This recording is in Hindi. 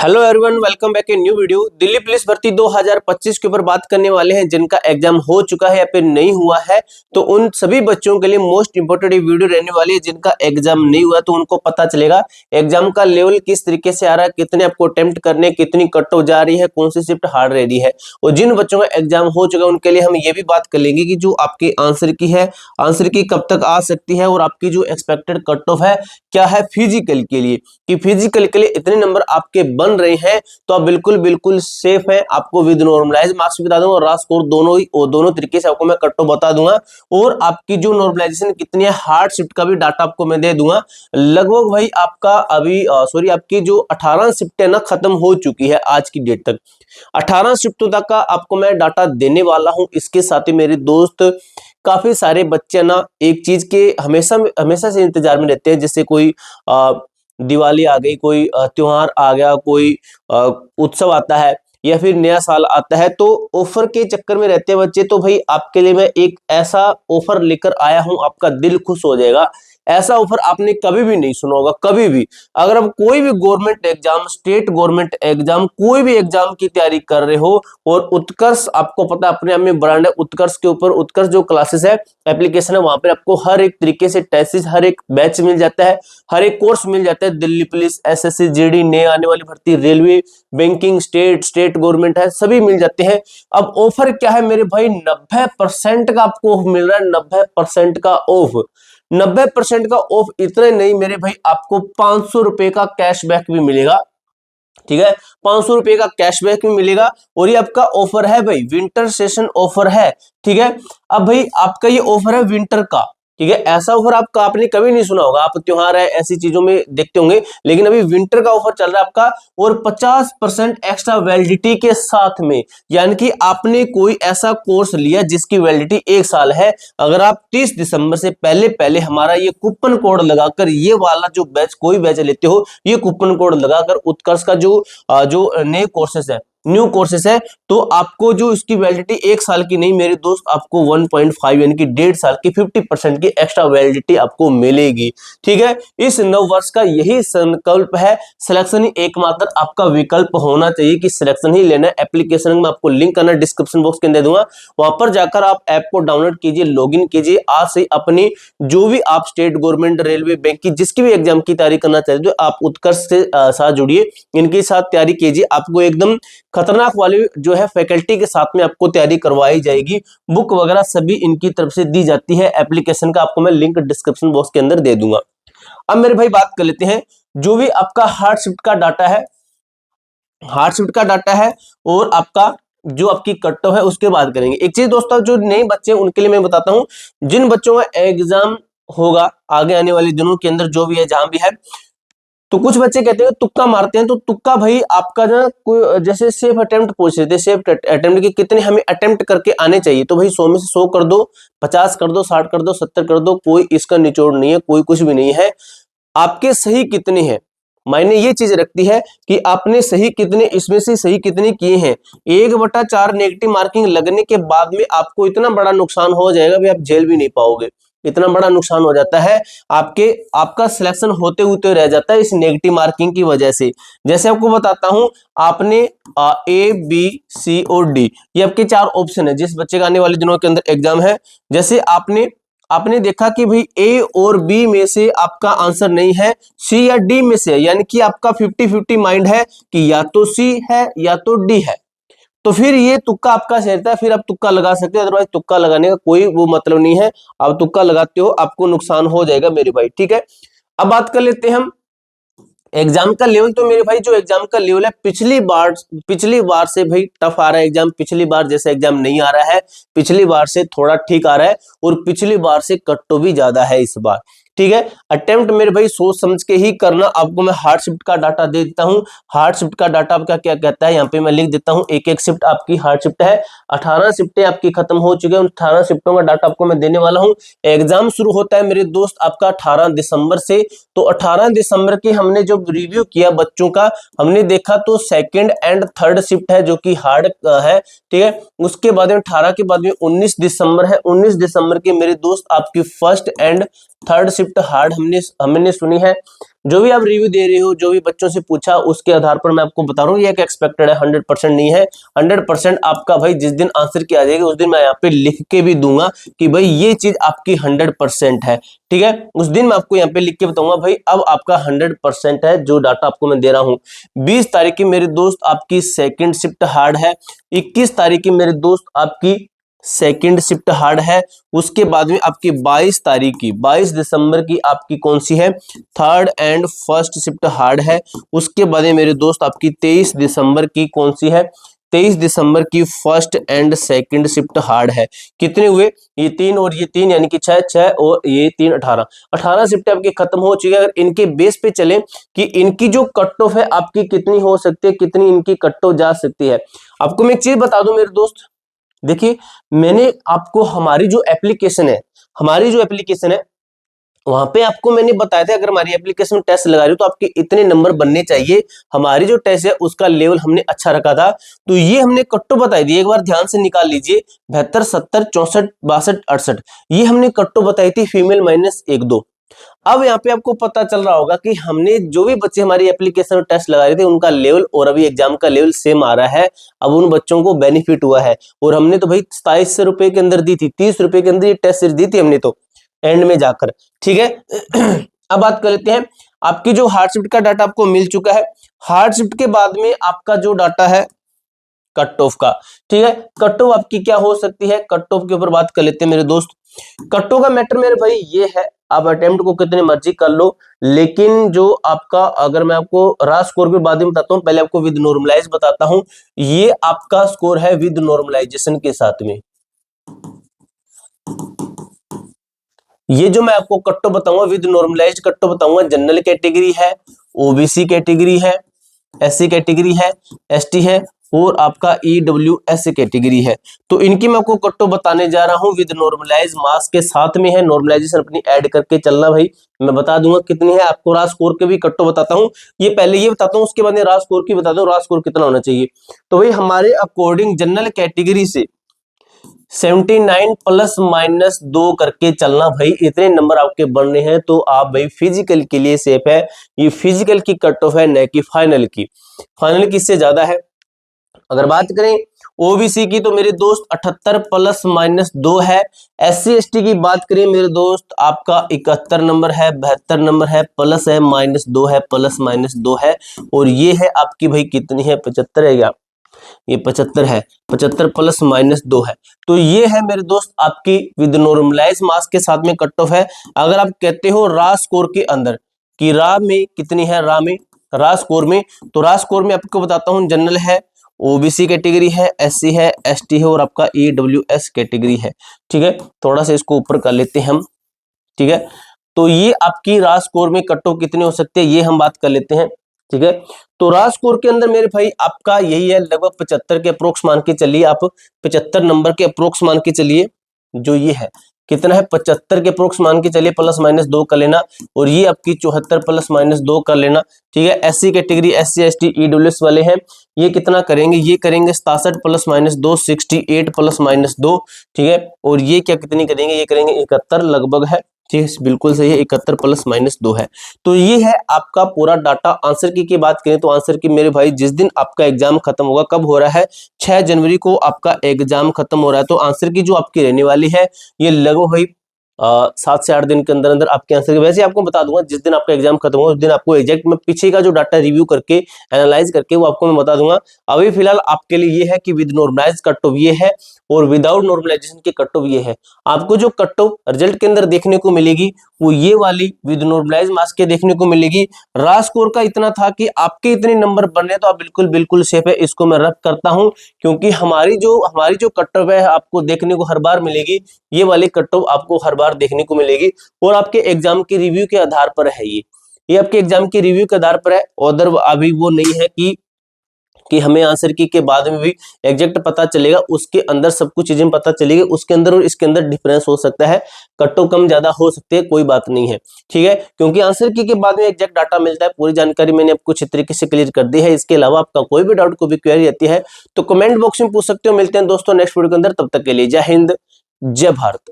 Hello everyone, welcome back a new video. Delhi police भर्ती 2025 के ऊपर बात करने वाले हैं, जिनका एग्जाम हो चुका है या फिर नहीं हुआ है। तो उन सभी बच्चों के लिए मोस्ट इंपोर्टेंट वीडियो रहने वाली है। जिनका एग्जाम नहीं हुआ तो उनको पता चलेगा एग्जाम का लेवल किस तरीके से आ रहा है, कितने आपको अटेम्प्ट करने, कितनी कट ऑफ जा रही है, कौन सी शिफ्ट हार्ड रेडी है। और जिन बच्चों का एग्जाम हो चुका है उनके लिए हम ये भी बात कर लेंगे कि जो आपके आंसर की है, आंसर की कब तक आ सकती है, और आपकी जो एक्सपेक्टेड कट ऑफ है क्या है फिजिकल के लिए, कि फिजिकल के लिए इतने नंबर आपके बन रहे हैं तो आप बिल्कुल बिल्कुल सेफ हैं। आपको विद नॉर्मलाइज मार्क्स भी बता दूंगा और रास्ट स्कोर दोनों तरीके से आपको मैं कट ऑफ बता दूंगा। और आपकी जो नॉर्मलाइजेशन कितनी है, हार्ड शिफ्ट का भी डाटा आपको मैं दे दूंगा। लगभग भाई आपका अभी आपकी जो 18 शिफ्ट है ना खत्म हो चुकी है आज की डेट तक। 18 शिफ्टों तक का आपको मैं डाटा देने वाला हूं। इसके साथ ही मेरे दोस्त काफी सारे बच्चे ना एक चीज के हमेशा हमेशा से इंतजार में रहते हैं, जैसे कोई दिवाली आ गई, कोई त्योहार आ गया, कोई उत्सव आता है या फिर नया साल आता है, तो ऑफर के चक्कर में रहते हैं बच्चे। तो भाई आपके लिए मैं एक ऐसा ऑफर लेकर आया हूं, आपका दिल खुश हो जाएगा। ऐसा ऑफर आपने कभी भी नहीं सुना होगा, कभी भी। अगर आप कोई भी government exam, state government exam, कोई भी एग्जाम की तैयारी कर रहे हो, और उत्कर्ष आपको पता है अपने आप में ब्रांड है, उत्कर्ष के ऊपर उत्कर्ष जो क्लासेस है, एप्लीकेशन है, वहां पर आपको हर एक तरीके से टेस्ट, हर एक बैच मिल जाता है, हर एक कोर्स मिल जाता है। दिल्ली पुलिस, एसएससी, जीडी, नए आने वाली भर्ती, रेलवे, बैंकिंग, स्टेट गवर्नमेंट है, सभी मिल जाते हैं। अब ऑफर क्या है मेरे भाई, 90% का आपको मिल रहा है, 90% का ऑफ। 90% का ऑफ इतने नहीं मेरे भाई, आपको 500 रुपए का कैशबैक भी मिलेगा। ठीक है, 500 रुपए का कैशबैक भी मिलेगा। और ये आपका ऑफर है भाई, विंटर सेशन ऑफर है। ठीक है, अब भाई आपका ये ऑफर है विंटर का। ठीक है, ऐसा ऑफर आपका आपने कभी नहीं सुना होगा, आप त्योहार है ऐसी चीजों में देखते होंगे, लेकिन अभी विंटर का ऑफर चल रहा है आपका। और 50% एक्स्ट्रा वैलिडिटी के साथ में, यानी कि आपने कोई ऐसा कोर्स लिया जिसकी वैलिडिटी 1 साल है, अगर आप 30 दिसंबर से पहले पहले हमारा ये कूपन कोड लगाकर ये वाला जो बैच, कोई बैच लेते हो, ये कूपन कोड लगाकर उत्कर्ष का जो नए कोर्सेस है, न्यू कोर्सेस है, तो आपको जो इसकी वैलिडिटी 1 साल की नहीं मेरे दोस्त, आपको 1.5 यानी कि 1.5 साल की 50% की एक्स्ट्रा वैलिडिटी आपको मिलेगी। ठीक है, इस नव वर्ष का यही संकल्प है। सिलेक्शन ही एकमात्र आपका विकल्प होना चाहिए कि सिलेक्शन ही लेना है। एप्लीकेशन में आपको लिंक करना डिस्क्रिप्शन बॉक्स के अंदर दूंगा, वहां पर जाकर आप ऐप को डाउनलोड कीजिए, लॉगिन कीजिए। आज से अपनी जो भी आप स्टेट गवर्नमेंट, रेलवे, बैंक की जिसकी भी एग्जाम की तैयारी करना चाहते हो, आप उत्कर्ष से साथ जुड़िए, इनके साथ तैयारी कीजिए। आपको एकदम खतरनाक वाली जो है फैकल्टी के साथ में आपको तैयारी करवाई जाएगी। बुक वगैरह सभी इनकी तरफ से दी जाती है। एप्लीकेशन का आपको मैं लिंक डिस्क्रिप्शन बॉक्स के अंदर दे दूंगा। अब मेरे भाई बात कर लेते हैं, जो भी आपका हार्ड शिफ्ट का डाटा है, हार्ड शिफ्ट का डाटा है और आपका जो आपकी कट ऑफ है उसके बाद करेंगे। एक चीज दोस्तों, जो नए बच्चे उनके लिए मैं बताता हूं, जिन बच्चों का एग्जाम होगा आगे आने वाले दिनों के अंदर, जो भी है जहां भी है, तो कुछ बच्चे कहते हैं तुक्का मारते हैं। तो तुक्का भाई आपका ना कोई जैसे सेफ अटेम्प्ट पूछ रहे थे, सेफ अटेम्प्ट के कितने हमें अटेम्प्ट करके आने चाहिए, तो भाई 100 में से 100 कर दो, 50 कर दो, 60 कर दो, 70 कर दो, कोई इसका निचोड़ नहीं है, कोई कुछ भी नहीं है। आपके सही कितने हैं, मायने ये चीज रखती है कि आपने सही कितने, इसमें से सही कितने किए हैं। 1/4 नेगेटिव मार्किंग लगने के बाद में आपको इतना बड़ा नुकसान हो जाएगा भी आप झेल भी नहीं पाओगे। इतना बड़ा नुकसान हो जाता है, आपका सिलेक्शन होते होते रह जाता है इस नेगेटिव मार्किंग की वजह से। जैसे आपको बताता हूं, आपने ए, बी, सी और डी, ये आपके 4 ऑप्शन है जिस बच्चे का आने वाले दिनों के अंदर एग्जाम है। जैसे आपने देखा कि भाई ए और बी में से आपका आंसर नहीं है, सी या डी में से है, यानी कि आपका 50-50 माइंड है कि या तो सी है या तो डी है। तो फिर ये तुक्का आपका सही रहता है, फिर आप तुक्का लगा सकते हो, अदरवाइज तुक्का लगाने का कोई वो मतलब नहीं है। आप तुक्का लगाते हो आपको नुकसान हो जाएगा मेरे भाई। ठीक है, अब बात कर लेते हैं हम एग्जाम का लेवल। तो मेरे भाई जो एग्जाम का लेवल है, पिछली बार से भाई टफ आ रहा है एग्जाम। पिछली बार जैसे एग्जाम नहीं आ रहा है, पिछली बार से थोड़ा ठीक आ रहा है, और पिछली बार से कट भी ज्यादा है इस बार। ठीक है, अटेम्प्ट मेरे भाई सोच समझ के ही करना। आपको मैं हार्ड शिफ्ट का डाटा दे देता हूं। हार्ड शिफ्ट का डाटा आपका क्या कहता है, यहाँ पे मैं लिख देता हूं। एक एक शिफ्ट आपकी हार्ड शिफ्ट है, 18 शिफ्टें आपकी खत्म हो चुकी है। 18 शिफ्टों का डाटा आपको मैं देने वाला हूं। एग्जाम शुरू होता है मेरे दोस्त आपका 18 दिसंबर से। तो 18 दिसंबर की हमने जो रिव्यू किया बच्चों का, हमने देखा तो सेकंड एंड थर्ड शिफ्ट है जो कि हार्ड है। ठीक है, उसके बाद में 18 के बाद में 19 दिसंबर है। 19 दिसंबर के मेरे दोस्त आपकी first and third shift hard हमने सुनी है। जो भी आप रिव्यू दे रहे हो, जो भी बच्चों से पूछा, उसके आधार पर मैं आपको बता रहा हूँ ये एक एक्सपेक्टेड है, 100% नहीं है। 100% आपका भाई जिस दिन आंसर की आ जाएगी उस दिन मैं यहाँ पे लिख के भी दूंगा कि भाई ये चीज आपकी 100% है, ठीक है। उस दिन मैं आपको यहाँ पे लिख के बताऊंगा भाई अब आपका 100% है जो डाटा आपको मैं दे रहा हूँ। 20 तारीख की मेरे दोस्त आपकी सेकंड शिफ्ट हार्ड है। 21 तारीख की मेरे दोस्त आपकी सेकंड शिफ्ट हार्ड है। उसके बाद में आपकी 22 तारीख की, 22 दिसंबर की आपकी कौन सी है, third and first shift hard है। उसके बाद में मेरे दोस्त आपकी 23 दिसंबर की कौन सी है, 23 दिसंबर की first and second shift hard है। कितने हुए, ये 3 और ये 3 यानी कि 6 और ये 3 18 शिफ्ट आपकी खत्म हो चुकी है। अगर इनके बेस पे चले कि इनकी जो कट ऑफ है आपकी कितनी हो सकती है, कितनी इनकी कट ऑफ जा सकती है, आपको मैं एक चीज बता दूं मेरे दोस्त, देखिए मैंने आपको हमारी जो एप्लीकेशन है वहां पे आपको मैंने बताया था अगर हमारी एप्लीकेशन में टेस्ट लगा रही हो तो आपके इतने नंबर बनने चाहिए। हमारी जो टेस्ट है उसका लेवल हमने अच्छा रखा था, तो ये हमने कट्टो बताई थी, एक बार ध्यान से निकाल लीजिए, 72 70 64 62 68 ये हमने कट्टो बताई थी, फीमेल -1 2। अब यहाँ पे आपको पता चल रहा होगा कि हमने जो भी बच्चे हमारी एप्लीकेशन में टेस्ट लगा रहे थे उनका लेवल और अभी एग्जाम का लेवल सेम आ रहा है। अब उन बच्चों को बेनिफिट हुआ है, और हमने तो भाई 2700 रुपए के अंदर दी थी, 30 रुपए के अंदर ये टेस्ट सीरीज दी थी हमने तो एंड में जाकर, ठीक है। अब बात कर लेते हैं, आपकी जो हार्ड शिफ्ट का डाटा आपको मिल चुका है। हार्ड शिफ्ट के बाद में आपका जो डाटा है कट ऑफ का, ठीक है। कट ऑफ आपकी क्या हो सकती है, कट ऑफ के ऊपर बात कर लेते हैं मेरे दोस्त। कट ऑफ का मैटर मेरे भाई ये है, आप अटेम्प्ट को कितने मर्जी कर लो, लेकिन जो आपका, अगर मैं आपको रा स्कोर के बाद में बताता हूँ, पहले आपको विद नॉर्मलाइज बताता हूँ। ये आपका स्कोर है विद नॉर्मलाइजेशन के साथ में। ये जो मैं आपको कट्टो बताऊंगा विद नॉर्मलाइज्ड कट्टो बताऊंगा, जनरल कैटेगरी है, ओबीसी कैटेगरी है, एससी कैटेगरी है, एसटी है, और आपका ईडब्ल्यूएस कैटेगरी है। तो इनकी मैं आपको कट्टो बताने जा रहा हूं विद नॉर्मलाइज मास के साथ में है, नॉर्मलाइजेशन अपनी ऐड करके चलना भाई। मैं बता दूंगा कितनी है, आपको रा स्कोर के भी कट्टो बताता हूं, ये पहले ये बताता हूं उसके बाद रा स्कोर की बता दूं, रा स्कोर कितना होना चाहिए। तो भाई हमारे अकॉर्डिंग जनरल कैटेगरी से 79 ±2 करके चलना भाई, इतने नंबर आपके बनने हैं तो आप भाई फिजिकल के लिए सेफ है। ये फिजिकल की कट ऑफ है, न कि फाइनल की। फाइनल की इससे ज्यादा है। अगर बात करें ओबीसी की तो मेरे दोस्त 78 ±2 है। एससी एसटी की बात करें मेरे दोस्त आपका 71 नंबर है, 72 नंबर है, प्लस है -2 है, ±2 है, और ये है आपकी भाई कितनी है, 75 है क्या, ये 75 है, 75 ±2 है। तो ये है मेरे दोस्त आपकी विद नॉर्मलाइज मास के साथ में कट ऑफ है। अगर आप कहते हो रा स्कोर के अंदर कि रा में कितनी है, रा स्कोर में, तो रा स्कोर में आपको बताता हूं, जनरल है, ओबीसी कैटेगरी है, एससी है, एसटी है, और आपका ईडब्ल्यूएस कैटेगरी है, ठीक है। थोड़ा सा इसको ऊपर कर लेते हैं हम, ठीक है। तो ये आपकी रा स्कोर में कट ऑफ कितने हो सकते हैं ये हम बात कर लेते हैं, ठीक है। तो रा स्कोर के अंदर मेरे भाई आपका यही है, लगभग 75 के अप्रोक्स मान के चलिए, आप 75 नंबर के अप्रोक्स मान के चलिए, जो ये है कितना है, 75 के अप्रोक्स मान के चलिए, ±2 कर लेना, और ये आपकी 74 ±2 कर लेना, ठीक है। SC category, SC ST EWS वाले हैं, ये कितना करेंगे, ये करेंगे 67 ±2 68 ±2, ठीक है। और ये क्या कितनी करेंगे, ये करेंगे 71 लगभग है, ठीक है, बिल्कुल सही है, 71 ±2 है। तो ये है आपका पूरा डाटा। आंसर की बात करें तो आंसर की मेरे भाई जिस दिन आपका एग्जाम खत्म होगा, कब हो रहा है, 6 जनवरी को आपका एग्जाम खत्म हो रहा है, तो आंसर की जो आपकी रहने वाली है ये लगभग भाई 7 से 8 दिन के अंदर अंदर आपके आंसर के, वैसे आपको बता दूंगा जिस दिन आपका एग्जाम खत्म होगा उस दिन आपको एग्जैक्ट मैं पीछे का जो डाटा रिव्यू करके एनालाइज करके वो आपको मैं बता दूंगा। अभी फिलहाल आपके लिए ये है कि विद नॉर्मलाइज कट ऑफ ये है, और विदाउट नॉर्मलाइजेशन के कट ऑफ ये है। आपको जो कट ऑफ रिजल्ट के अंदर देखने को मिलेगी वो ये वाली विद नॉर्मलाइज मार्क्स के देखने को मिलेगी। रा स्कोर का इतना था कि आपके इतने नंबर बनने, तो आप बिल्कुल बिल्कुल सेफ है, इसको मैं रख करता हूं, क्योंकि हमारी जो कट ऑफ है आपको देखने को हर बार मिलेगी, ये वाली कट ऑफ आपको हर बार देखने को मिलेगी, और आपके एग्जाम के रिव्यू के आधार पर है ये आपके एग्जाम के रिव्यू के आधार पर है। उधर अभी वो नहीं है कि हमें आंसर की के बाद में भी एग्जैक्ट पता चलेगा, उसके अंदर सब कुछ चीजें पता चलेगी, उसके अंदर और इसके अंदर डिफरेंस हो सकता है, कट्टो कम ज्यादा हो सकते हैं, कोई बात नहीं है, ठीक है। क्योंकि आंसर की के बाद में एग्जैक्ट डाटा मिलता है, पूरी जानकारी मैंने आपको अच्छी तरीके से क्लियर कर दी है। इसके अलावा आपका कोई भी डाउट, कोई भी क्वेरी आती है तो कमेंट बॉक्स में पूछ सकते हो। मिलते हैं दोस्तों नेक्स्ट वीडियो के अंदर, तब तक के लिए जय हिंद, जय भारत।